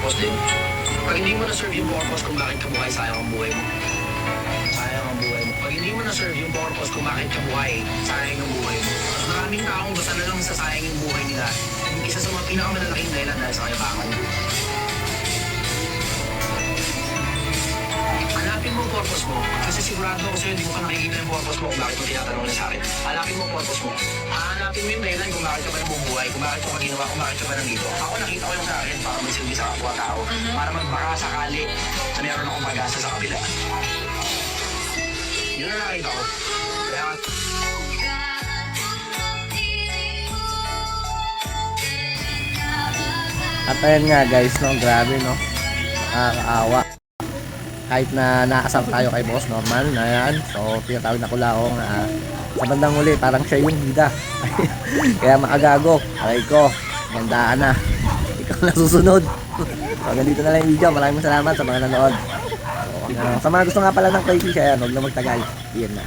purpose din. Pag hindi mo na-serve yung purpose kung bakit ka buhay, sayang ang buhay mo. Sayang ang buhay mo. Pag hindi mo na-serve yung purpose kung bakit ka buhay, sayang ang buhay mo. Maraming taong basta na lang sasayang yung buhay nila. Yung isa sa mga pinakamalalaking dahilan dahil sa kayabangan. Hanapin mo ang purpose mo. Kasi sigurado ako sa'yo, hindi mo pa nakikita yung purpose mo kung bakit mo tinatanong na sa akin. Hanapin mo ang purpose mo. Hanapin mo yung dahilan kung bakit ka ba nabubuhay, kung bakit ka ba ginawa, kung bakit ka ba nandito. Ako nakita ko yung sa akin para magsilbi sa kapwa-tao. Para magbaka sakali na meron akong pag-asa sa kabila. Yun ang nakita ko. Kaya At ayan nga guys, no, grabe no, nakakaawa. Kahit na nakasama tayo kay Boss Norman, ayan, so tinatawag na ko laong sa bandang huli, parang siya yung bida. Kaya makagago, aray ko, gandaan na, ikaw na susunod. So ganito na lang yung video, maraming salamat sa mga nanood. So, sa mga gusto nga pala ng Crazy siya, huwag na magtagal, yan na.